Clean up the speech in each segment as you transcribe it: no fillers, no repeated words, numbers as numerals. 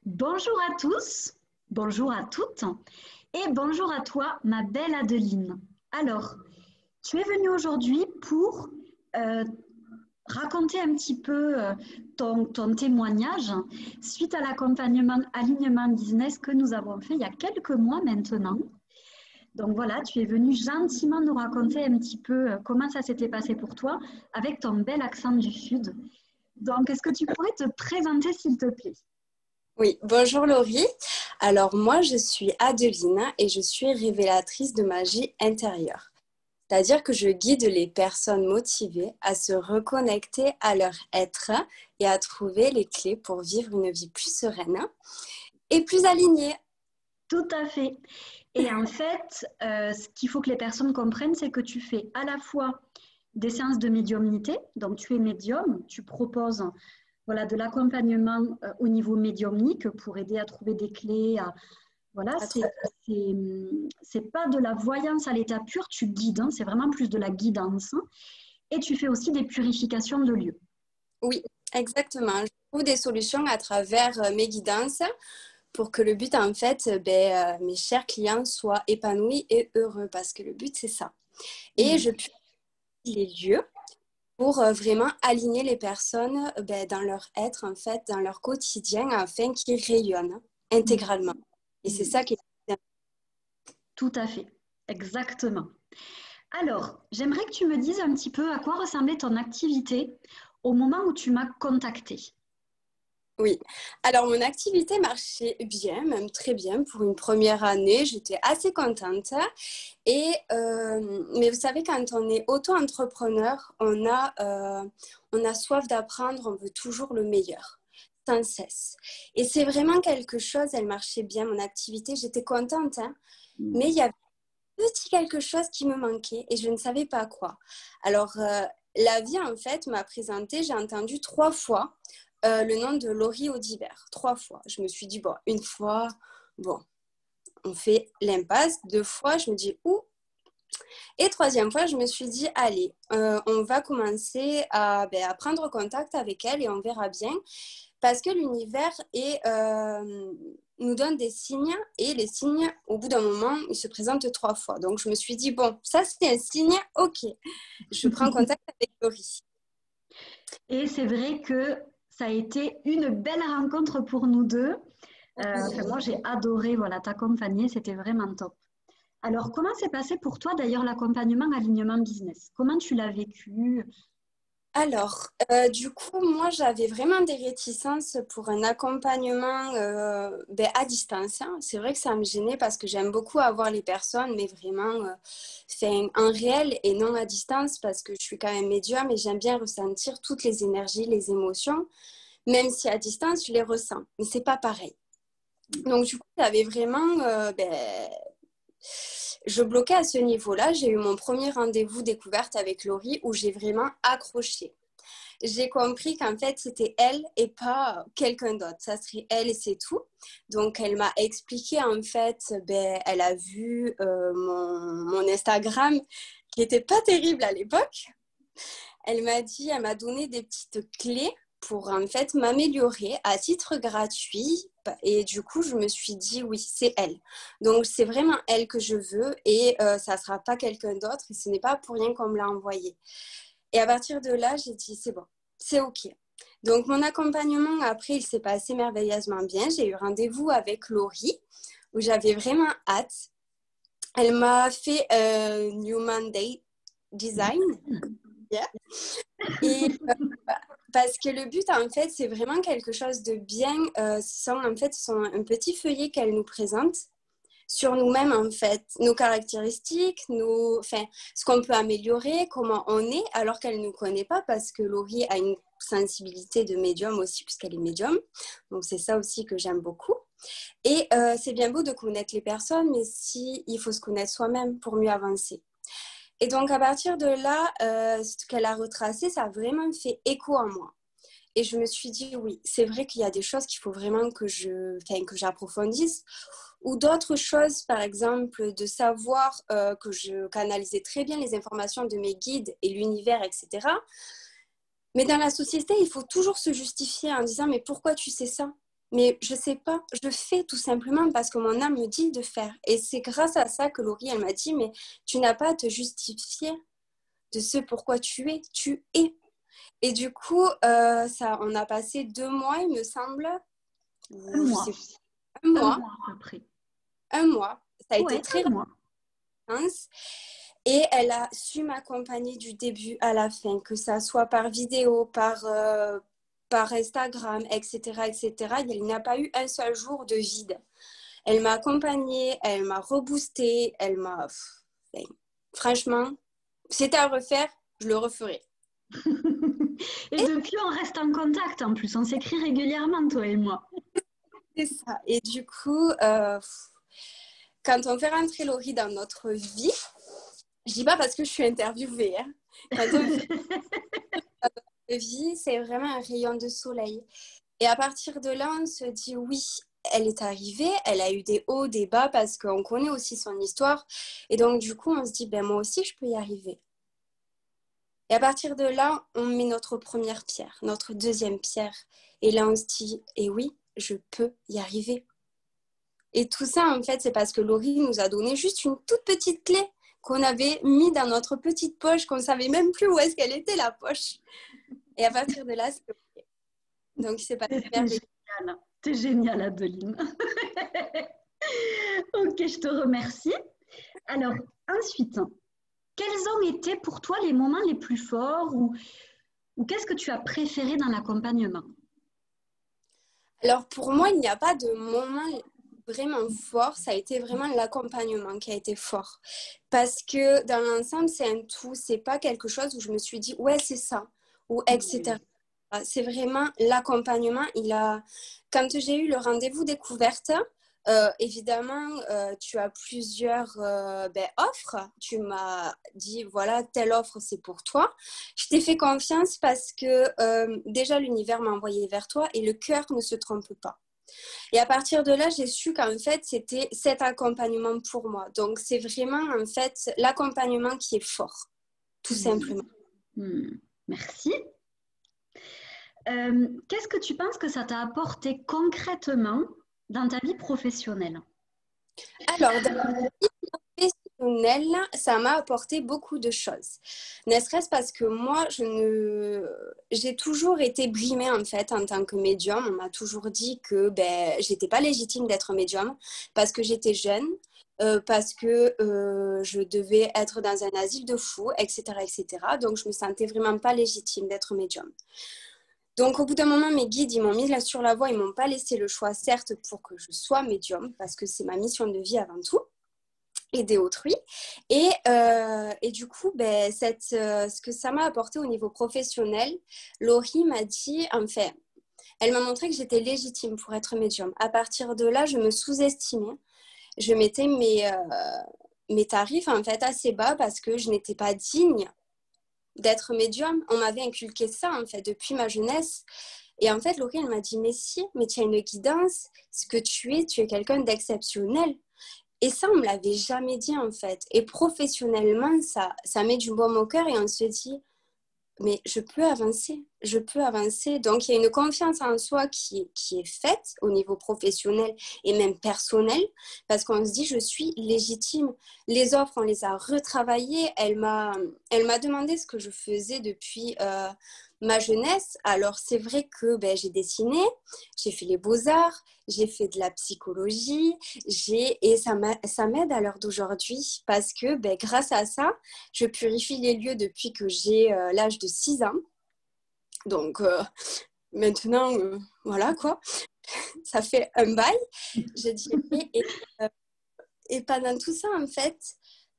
Bonjour à tous, bonjour à toutes et bonjour à toi, ma belle Adeline. Alors, tu es venue aujourd'hui pour euh, raconter un petit peu ton témoignage suite à l'accompagnement alignement business que nous avons fait il y a quelques mois maintenant. Donc voilà, tu es venue gentiment nous raconter un petit peu comment ça s'était passé pour toi avec ton bel accent du Sud. Donc, est-ce que tu pourrais te présenter, s'il te plaît? Oui, bonjour Laurie. Alors moi, je suis Adeline et je suis révélatrice de magie intérieure. C'est-à-dire que je guide les personnes motivées à se reconnecter à leur être et à trouver les clés pour vivre une vie plus sereine et plus alignée. Tout à fait. Et en fait, ce qu'il faut que les personnes comprennent, c'est que tu fais à la fois des séances de médiumnité, donc tu es médium, tu proposes voilà, de l'accompagnement au niveau médiumnique pour aider à trouver des clés. Voilà, À tra- c'est pas de la voyance à l'état pur, tu guides, hein, c'est vraiment plus de la guidance. Et tu fais aussi des purifications de lieux. Oui, exactement. Je trouve des solutions à travers mes guidances pour que le but, en fait, mes chers clients soient épanouis et heureux parce que le but, c'est ça. Et je purifie les lieux pour vraiment aligner les personnes dans leur être, en fait, dans leur quotidien, afin qu'ils rayonnent intégralement. Et c'est ça qui est... Tout à fait, exactement. Alors, j'aimerais que tu me dises un petit peu à quoi ressemblait ton activité au moment où tu m'as contacté. Oui. Alors, mon activité marchait bien, même très bien. Pour une première année, j'étais assez contente. Mais vous savez, quand on est auto-entrepreneur, on a soif d'apprendre, on veut toujours le meilleur, sans cesse. Et c'est vraiment quelque chose, elle marchait bien, mon activité, j'étais contente, hein, mais il y avait un petit quelque chose qui me manquait et je ne savais pas quoi. Alors, la vie, en fait, m'a présenté, j'ai entendu 3 fois le nom de Laurie Audibert, 3 fois. Je me suis dit, bon, une fois, bon, on fait l'impasse. 2 fois, je me dis, ouh. Et troisième fois, je me suis dit, allez, on va commencer à prendre contact avec elle et on verra bien. Parce que l'univers nous donne des signes et les signes, au bout d'un moment, ils se présentent 3 fois. Donc, je me suis dit, bon, ça, c'est un signe, ok. Je prends contact avec Laurie. Et c'est vrai que ça a été une belle rencontre pour nous deux. Enfin, moi, j'ai adoré voilà, t'accompagner, c'était vraiment top. Alors, comment s'est passé pour toi d'ailleurs l'accompagnement alignement business? Comment tu l'as vécu? Alors, du coup, moi, j'avais vraiment des réticences pour un accompagnement à distance, hein. C'est vrai que ça me gênait parce que j'aime beaucoup avoir les personnes, mais vraiment, c'est en réel et non à distance parce que je suis quand même médium et j'aime bien ressentir toutes les énergies, les émotions, même si à distance, je les ressens. Mais c'est pas pareil. Donc, du coup, j'avais vraiment je bloquais à ce niveau-là. J'ai eu mon premier rendez-vous découverte avec Laurie où j'ai vraiment accroché. J'ai compris qu'en fait, c'était elle et pas quelqu'un d'autre. Ça serait elle et c'est tout. Donc, elle m'a expliqué, en fait, elle a vu mon Instagram qui n'était pas terrible à l'époque. Elle m'a donné des petites clés pour en fait m'améliorer à titre gratuit. Et du coup, je me suis dit, oui, c'est elle. Donc, c'est vraiment elle que je veux et ça ne sera pas quelqu'un d'autre. Et ce n'est pas pour rien qu'on me l'a envoyé. Et à partir de là, j'ai dit, c'est bon, c'est OK. Donc, mon accompagnement, après, il s'est passé merveilleusement bien. J'ai eu rendez-vous avec Laurie, où j'avais vraiment hâte. Elle m'a fait un Human Day Design. Yeah. Et parce que le but, en fait, c'est vraiment quelque chose de bien. Ce sont un petit feuillet qu'elle nous présente sur nous-mêmes, en fait, nos caractéristiques, enfin, ce qu'on peut améliorer, comment on est, alors qu'elle ne nous connaît pas, parce que Laurie a une sensibilité de médium aussi, puisqu'elle est médium. Donc, c'est ça aussi que j'aime beaucoup. Et c'est bien beau de connaître les personnes, mais si, il faut se connaître soi-même pour mieux avancer. Et donc, à partir de là, ce qu'elle a retracé, ça a vraiment fait écho en moi. Et je me suis dit, oui, c'est vrai qu'il y a des choses qu'il faut vraiment que j'approfondisse. Ou d'autres choses, par exemple, de savoir que je canalisais très bien les informations de mes guides et l'univers, etc. Mais dans la société, il faut toujours se justifier en disant, mais pourquoi tu sais ça? Mais je sais pas, je fais tout simplement parce que mon âme me dit de faire. Et c'est grâce à ça que Laurie, elle m'a dit, mais tu n'as pas à te justifier de ce pourquoi tu es. Et du coup, on a passé 2 mois, il me semble, Un ou je mois. sais pas, un Un mois, mois à peu près. un mois. Ça a été Ouais, très un mois. rapide. Et elle a su m'accompagner du début à la fin, que ça soit par vidéo, par Instagram, etc., etc. Il n'y a pas eu un seul jour de vide. Elle m'a accompagnée, elle m'a reboosté, elle m'a... Franchement, si c'était à refaire, je le referais. Et depuis, on reste en contact en plus. On s'écrit régulièrement, toi et moi. C'est ça. Et du coup, quand on fait rentrer Laurie dans notre vie, je dis pas parce que je suis interviewée, hein. Quand on fait notre vie, c'est vraiment un rayon de soleil. Et à partir de là, on se dit oui, elle est arrivée, elle a eu des hauts, des bas parce qu'on connaît aussi son histoire. Et donc, du coup, on se dit, ben moi aussi, je peux y arriver. Et à partir de là, on met notre première pierre, notre deuxième pierre. Et là, on se dit, et oui, je peux y arriver. Et tout ça, en fait, c'est parce que Laurie nous a donné juste une toute petite clé qu'on avait mis dans notre petite poche, qu'on ne savait même plus où est-ce qu'elle était, la poche. Et à partir de là, c'est OK. Donc, c'est pas merveilleux. T'es géniale, Adeline. Ok, je te remercie. Alors, ensuite, quels ont été pour toi les moments les plus forts ou qu'est-ce que tu as préféré dans l'accompagnement? Alors, pour moi, il n'y a pas de moment vraiment fort. Ça a été vraiment l'accompagnement qui a été fort. Parce que dans l'ensemble, c'est un tout. C'est pas quelque chose où je me suis dit, ouais, c'est ça, ou etc. C'est vraiment l'accompagnement. Quand j'ai eu le rendez-vous découverte, évidemment, tu as plusieurs offres. Tu m'as dit, voilà, telle offre, c'est pour toi. Je t'ai fait confiance parce que déjà, l'univers m'a envoyé vers toi et le cœur ne se trompe pas. Et à partir de là, j'ai su qu'en fait, c'était cet accompagnement pour moi. Donc, c'est vraiment, en fait, l'accompagnement qui est fort, tout simplement. Merci. Qu'est-ce que tu penses que ça t'a apporté concrètement dans ta vie professionnelle? Alors, dans ma vie professionnelle, ça m'a apporté beaucoup de choses. Ne serait-ce parce que moi, j'ai toujours été brimée en fait en tant que médium. On m'a toujours dit que j'étais pas légitime d'être médium parce que j'étais jeune, parce que je devais être dans un asile de fous, etc., etc. Donc, je me sentais vraiment pas légitime d'être médium. Donc, au bout d'un moment, mes guides, ils m'ont mis là sur la voie, ils m'ont pas laissé le choix, certes, pour que je sois médium, parce que c'est ma mission de vie avant tout, aider autrui. Et du coup, ce que ça m'a apporté au niveau professionnel, Laurie m'a dit, enfin, elle m'a montré que j'étais légitime pour être médium. À partir de là, je me sous-estimais. Je mettais mes tarifs, en fait, assez bas parce que je n'étais pas digne d'être médium. On m'avait inculqué ça, en fait, depuis ma jeunesse. Et en fait, Laurie, elle m'a dit, mais si, mais tu as une guidance. Ce que tu es quelqu'un d'exceptionnel. Et ça, on ne me l'avait jamais dit, en fait. Et professionnellement, ça met du baume au cœur et on se dit, mais je peux avancer, je peux avancer. Donc, il y a une confiance en soi qui est faite au niveau professionnel et même personnel, parce qu'on se dit, je suis légitime. Les offres, on les a retravaillées. Elle m'a demandé ce que je faisais depuis ma jeunesse. Alors, c'est vrai que j'ai dessiné, j'ai fait les beaux-arts, j'ai fait de la psychologie, et ça m'aide à l'heure d'aujourd'hui, parce que grâce à ça, je purifie les lieux depuis que j'ai l'âge de 6 ans. Donc maintenant, voilà quoi, ça fait un bail, je dirais. Et pendant tout ça, en fait,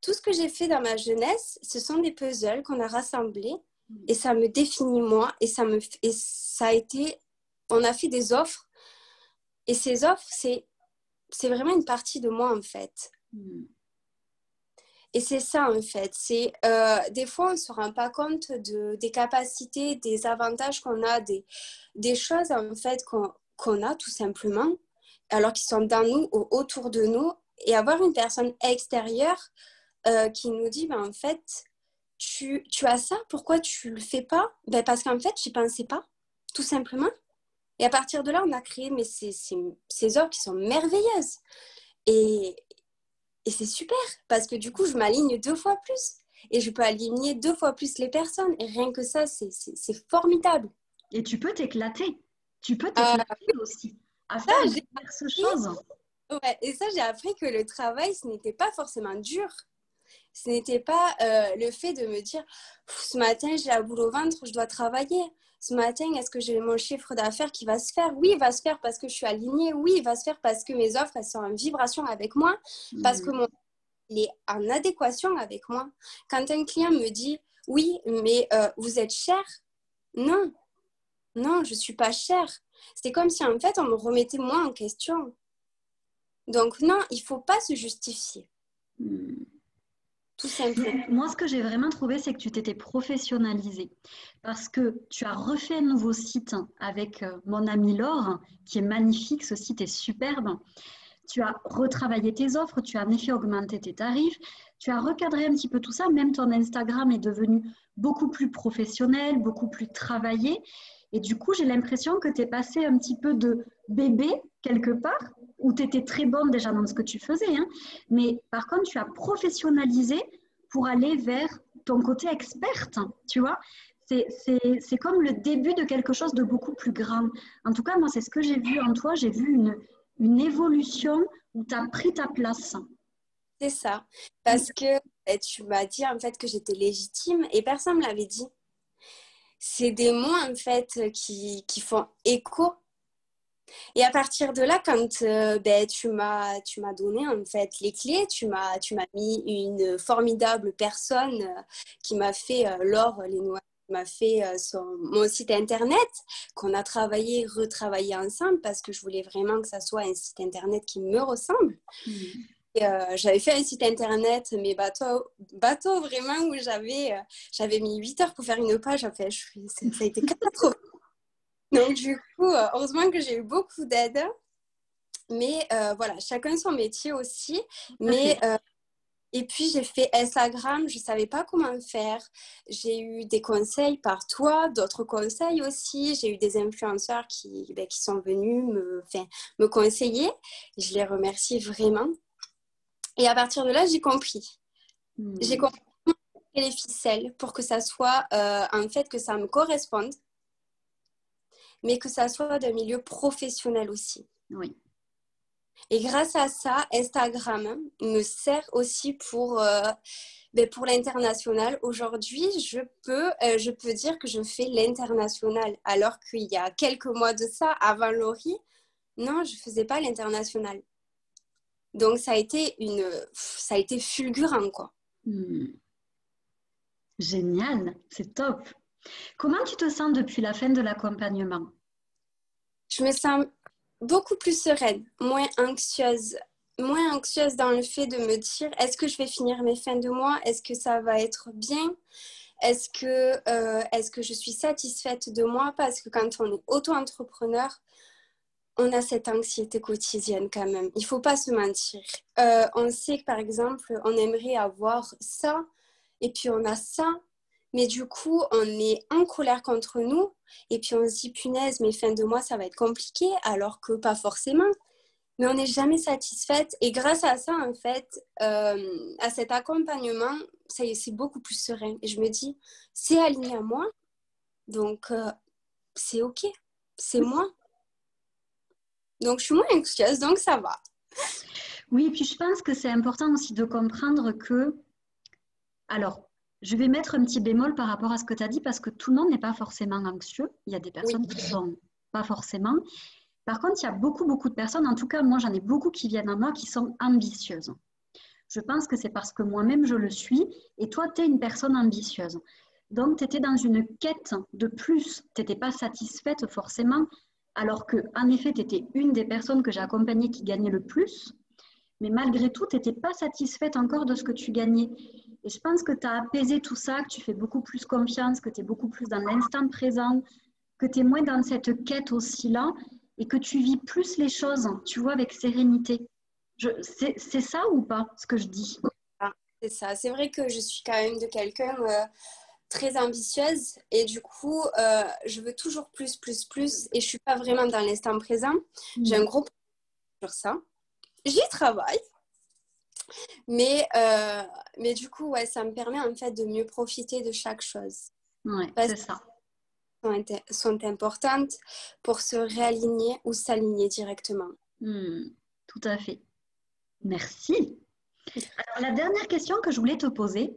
tout ce que j'ai fait dans ma jeunesse, ce sont des puzzles qu'on a rassemblés et ça me définit moi. Et ça a été, on a fait des offres et ces offres, c'est vraiment une partie de moi en fait. Et c'est ça, en fait. Des fois, on ne se rend pas compte des capacités, des avantages qu'on a, des choses, en fait, qu'on a tout simplement, alors qu'ils sont dans nous, autour de nous. Et avoir une personne extérieure qui nous dit, en fait, tu as ça, pourquoi tu ne le fais pas? Parce qu'en fait, je n'y pensais pas, tout simplement. Et à partir de là, on a créé ces offres qui sont merveilleuses. Et c'est super parce que du coup, je m'aligne 2 fois plus. Et je peux aligner 2 fois plus les personnes. Et rien que ça, c'est formidable. Et tu peux t'éclater. Tu peux Ah, t'éclater aussi à ça, faire j'ai diverses appris, choses. ouais, et ça, j'ai appris que le travail, ce n'était pas forcément dur. Ce n'était pas le fait de me dire ce matin j'ai la boule au ventre, je dois travailler. Ce matin, est-ce que j'ai mon chiffre d'affaires qui va se faire? Oui, il va se faire parce que je suis alignée. Oui, il va se faire parce que mes offres elles sont en vibration avec moi, parce que mon il est en adéquation avec moi. Quand un client me dit oui, mais vous êtes cher, non, non, je ne suis pas chère. C'est comme si en fait on me remettait moi en question. Donc non, il ne faut pas se justifier. Tout simplement. Moi, ce que j'ai vraiment trouvé, c'est que tu t'étais professionnalisée parce que tu as refait un nouveau site avec mon amie Laure, qui est magnifique. Ce site est superbe. Tu as retravaillé tes offres, tu as en effet augmenté tes tarifs, tu as recadré un petit peu tout ça. Même ton Instagram est devenu beaucoup plus professionnel, beaucoup plus travaillé. Et du coup, j'ai l'impression que tu es passé un petit peu de bébé quelque part, où tu étais très bonne déjà dans ce que tu faisais, hein, mais par contre, tu as professionnalisé pour aller vers ton côté experte, tu vois. C'est comme le début de quelque chose de beaucoup plus grand. En tout cas, moi, c'est ce que j'ai vu en toi. J'ai vu une évolution où tu as pris ta place. C'est ça. Parce que tu m'as dit en fait que j'étais légitime et personne ne me l'avait dit. C'est des mots en fait qui font écho. Et à partir de là, quand tu m'as donné en fait les clés, tu m'as mis une formidable personne qui m'a fait Laure Lénoir, qui m'a fait mon site internet, qu'on a travaillé, retravaillé ensemble parce que je voulais vraiment que ça soit un site internet qui me ressemble. Et, j'avais fait un site internet, mais bateau vraiment, où j'avais mis 8 heures pour faire une page. En fait, ça a été catastrophique. Donc, du coup, heureusement que j'ai eu beaucoup d'aide. Mais voilà, chacun son métier aussi. Mais, et puis, j'ai fait Instagram, je ne savais pas comment faire. J'ai eu des conseils par toi, d'autres conseils aussi. J'ai eu des influenceurs qui sont venus me conseiller. Je les remercie vraiment. Et à partir de là, j'ai compris. J'ai compris les ficelles pour que ça soit, en fait, que ça me corresponde, mais que ça soit d'un milieu professionnel aussi. Oui. Et grâce à ça, Instagram me sert aussi pour l'international. Aujourd'hui, je peux dire que je fais l'international, alors qu'il y a quelques mois de ça, avant Laurie, non, je ne faisais pas l'international. Donc, ça a été fulgurant, quoi. Génial, c'est top. Comment tu te sens depuis la fin de l'accompagnement? Je me sens beaucoup plus sereine, moins anxieuse dans le fait de me dire est-ce que je vais finir mes fins de mois, est-ce que ça va être bien, est-ce que je suis satisfaite de moi, parce que quand on est auto-entrepreneur, on a cette anxiété quotidienne quand même, il ne faut pas se mentir. On sait que par exemple, on aimerait avoir ça, et puis on a ça, mais du coup, on est en colère contre nous, et puis on se dit, punaise, mes fins de mois, ça va être compliqué, alors que pas forcément. Mais on n'est jamais satisfaite. Et grâce à ça, en fait, à cet accompagnement, ça y est, c'est beaucoup plus serein. Et je me dis, c'est aligné à moi, donc c'est OK, c'est moi. Donc, je suis moins anxieuse, donc ça va. Oui, et puis je pense que c'est important aussi de comprendre que... Alors, je vais mettre un petit bémol par rapport à ce que tu as dit parce que tout le monde n'est pas forcément anxieux. Il y a des personnes qui ne sont pas forcément. Par contre, il y a beaucoup, beaucoup de personnes, en tout cas, moi, j'en ai beaucoup qui viennent à moi qui sont ambitieuses. Je pense que c'est parce que moi-même, je le suis et toi, tu es une personne ambitieuse. Donc, tu étais dans une quête de plus. Tu n'étais pas satisfaite forcément, alors que, en effet, tu étais une des personnes que j'ai accompagnées qui gagnait le plus. Mais malgré tout, tu n'étais pas satisfaite encore de ce que tu gagnais. Et je pense que tu as apaisé tout ça, que tu fais beaucoup plus confiance, que tu es beaucoup plus dans l'instant présent, que tu es moins dans cette quête aussi-là et que tu vis plus les choses, tu vois, avec sérénité. C'est ça ou pas, ce que je dis? C'est ça. C'est vrai que je suis quand même de quelqu'un... très ambitieuse et du coup, je veux toujours plus, plus, plus et je suis pas vraiment dans l'instant présent. J'ai un gros problème sur ça. J'y travaille, mais du coup, ouais, ça me permet en fait de mieux profiter de chaque chose. Ouais, Parce c'est ça. sont importantes pour se réaligner ou s'aligner directement. Tout à fait. Merci. Alors, la dernière question que je voulais te poser,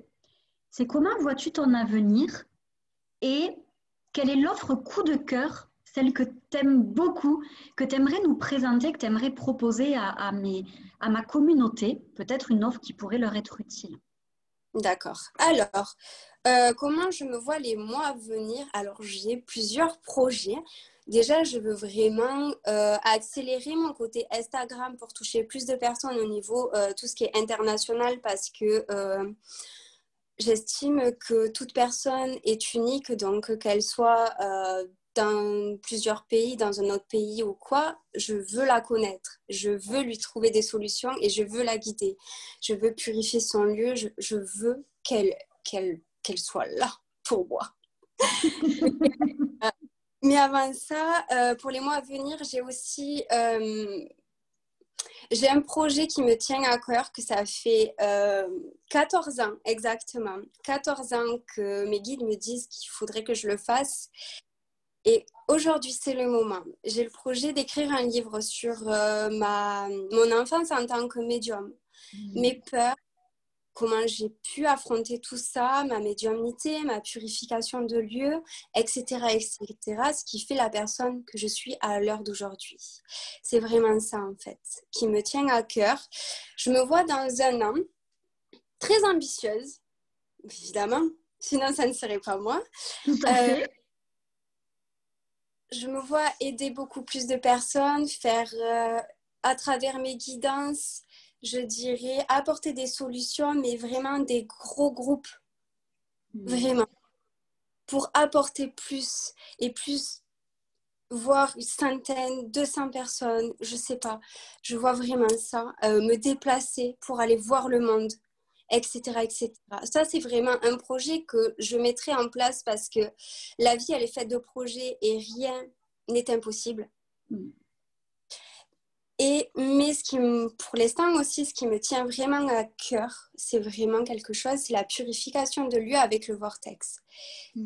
c'est comment vois-tu ton avenir et quelle est l'offre coup de cœur, celle que tu aimes beaucoup, que tu aimerais nous présenter, que tu aimerais proposer à ma communauté, peut-être une offre qui pourrait leur être utile. D'accord. Alors, comment je me vois les mois à venir? Alors, j'ai plusieurs projets. Déjà, je veux vraiment accélérer mon côté Instagram pour toucher plus de personnes au niveau tout ce qui est international parce que j'estime que toute personne est unique, donc qu'elle soit dans plusieurs pays, dans un autre pays ou quoi, je veux la connaître, je veux lui trouver des solutions et je veux la guider. Je veux purifier son lieu, je veux qu'elle soit là pour moi. Mais avant ça, pour les mois à venir, j'ai un projet qui me tient à cœur, que ça fait 14 ans exactement. 14 ans que mes guides me disent qu'il faudrait que je le fasse. Et aujourd'hui, c'est le moment. J'ai le projet d'écrire un livre sur mon enfance en tant que médium. Mes peurs, comment j'ai pu affronter tout ça, ma médiumnité, ma purification de lieu, etc., etc., ce qui fait la personne que je suis à l'heure d'aujourd'hui. C'est vraiment ça, en fait, qui me tient à cœur. Je me vois dans un an, très ambitieuse, évidemment, sinon ça ne serait pas moi. Tout à fait. Je me vois aider beaucoup plus de personnes, faire à travers mes guidances, je dirais, apporter des solutions, mais vraiment des gros groupes, vraiment, pour apporter plus et plus, voire une centaine, 200 personnes, je sais pas. Je vois vraiment ça, me déplacer pour aller voir le monde, etc., etc. Ça, c'est vraiment un projet que je mettrai en place parce que la vie, elle est faite de projets et rien n'est impossible. Mais pour l'instant aussi, ce qui me tient vraiment à cœur, c'est vraiment quelque chose, c'est la purification de lieux avec le vortex.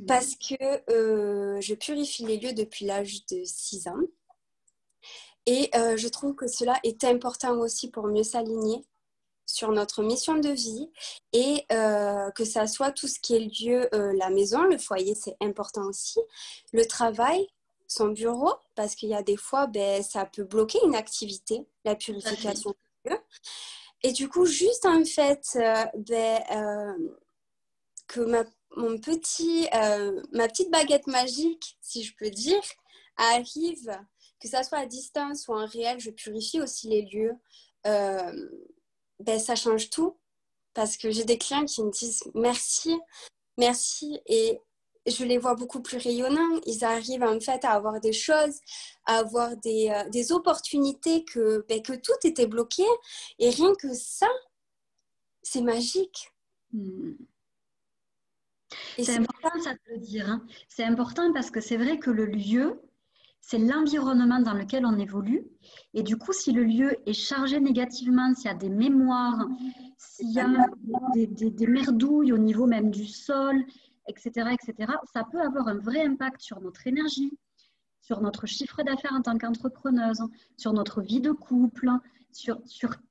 Parce que je purifie les lieux depuis l'âge de 6 ans. Et je trouve que cela est important aussi pour mieux s'aligner sur notre mission de vie et que ça soit tout ce qui est lieu, la maison, le foyer, c'est important aussi, le travail, son bureau, parce qu'il y a des fois, ça peut bloquer une activité, la purification du lieu. Et du coup, juste en fait, que ma petite baguette magique, si je peux dire, arrive, que ça soit à distance ou en réel, je purifie aussi les lieux. Ça change tout parce que j'ai des clients qui me disent merci, merci et je les vois beaucoup plus rayonnants. Ils arrivent en fait à avoir des choses, à avoir des opportunités que tout était bloqué et rien que ça, c'est magique. C'est important ça de le dire. Hein. C'est important parce que c'est vrai que le lieu, c'est l'environnement dans lequel on évolue. Et du coup, si le lieu est chargé négativement, s'il y a des mémoires, s'il y a des merdouilles au niveau même du sol, etc., ça peut avoir un vrai impact sur notre énergie, sur notre chiffre d'affaires en tant qu'entrepreneuse, sur notre vie de couple, sur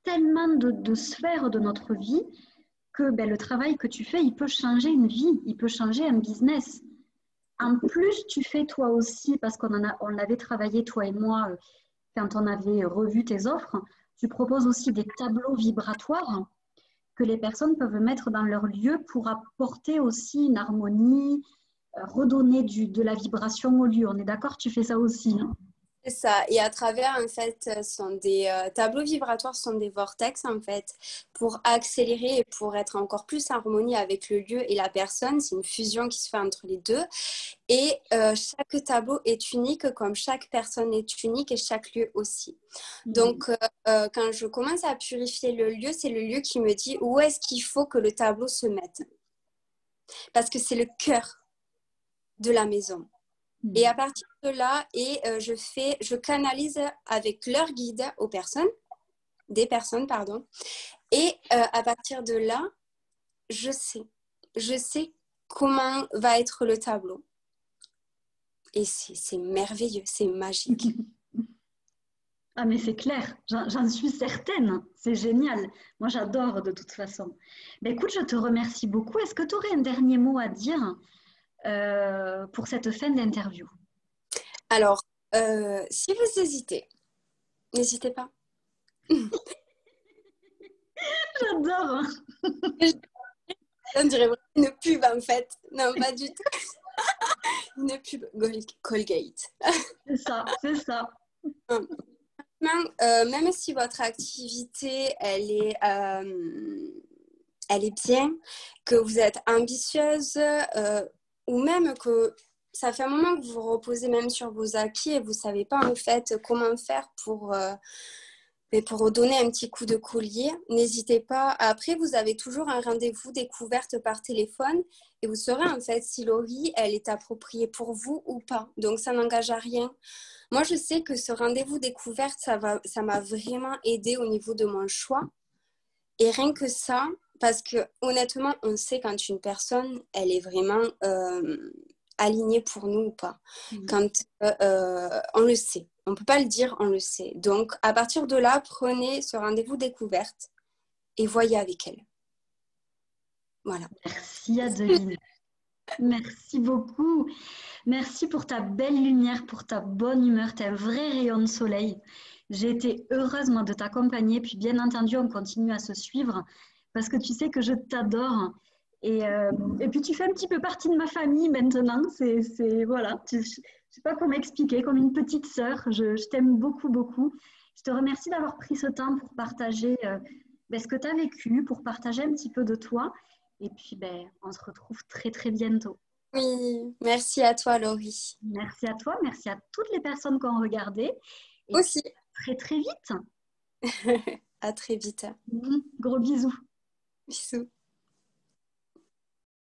tellement de sphères de notre vie que le travail que tu fais, il peut changer une vie, il peut changer un business. En plus, tu fais toi aussi, parce on l'avait travaillé, toi et moi, quand on avait revu tes offres, tu proposes aussi des tableaux vibratoires que les personnes peuvent mettre dans leur lieu pour apporter aussi une harmonie, redonner de la vibration au lieu. On est d'accord, tu fais ça aussi, hein? C'est ça. Et à travers, en fait, ce sont des tableaux vibratoires, ce sont des vortex, en fait, pour accélérer et pour être encore plus en harmonie avec le lieu et la personne. C'est une fusion qui se fait entre les deux. Et chaque tableau est unique, comme chaque personne est unique et chaque lieu aussi. Donc, quand je commence à purifier le lieu, c'est le lieu qui me dit où est-ce qu'il faut que le tableau se mette. parce que c'est le cœur de la maison. Et à partir de là, je canalise avec leur guide des personnes, pardon. Et à partir de là, je sais comment va être le tableau. Et c'est merveilleux, c'est magique. Ah, mais c'est clair, j'en suis certaine, c'est génial. Moi, j'adore de toute façon. Ben, écoute, je te remercie beaucoup. Est-ce que tu aurais un dernier mot à dire pour cette fin d'interview? Alors, si vous hésitez, n'hésitez pas. J'adore. On dirait vraiment une pub en fait. Non, pas du tout. Une pub Colgate. C'est ça, c'est ça. Même si votre activité, elle est bien, que vous êtes ambitieuse, ou même que ça fait un moment que vous vous reposez même sur vos acquis et vous ne savez pas en fait comment faire pour donner un petit coup de collier, n'hésitez pas. Après, vous avez toujours un rendez-vous découverte par téléphone et vous saurez en fait si Laurie, elle est appropriée pour vous ou pas. Donc, ça n'engage à rien. Moi, je sais que ce rendez-vous découverte, ça m'a vraiment aidé au niveau de mon choix. Et rien que ça, parce que honnêtement, on sait quand une personne, elle est vraiment alignée pour nous ou pas. Quand on le sait. On ne peut pas le dire, on le sait. Donc, à partir de là, prenez ce rendez-vous découverte et voyez avec elle. Voilà. Merci Adeline. Merci beaucoup. Merci pour ta belle lumière, pour ta bonne humeur. Tu es un vrai rayon de soleil. J'ai été heureuse, moi, de t'accompagner. Puis, bien entendu, on continue à se suivre parce que tu sais que je t'adore. Et puis, tu fais un petit peu partie de ma famille maintenant. Voilà, je ne sais pas comment expliquer, comme une petite sœur. Je t'aime beaucoup, beaucoup. Je te remercie d'avoir pris ce temps pour partager ce que tu as vécu, pour partager un petit peu de toi. Et puis, on se retrouve très, très bientôt. Oui, merci à toi, Laurie. Merci à toi, merci à toutes les personnes qui ont regardé. Et aussi. Très, très vite. À très vite. Gros bisous. Bisous.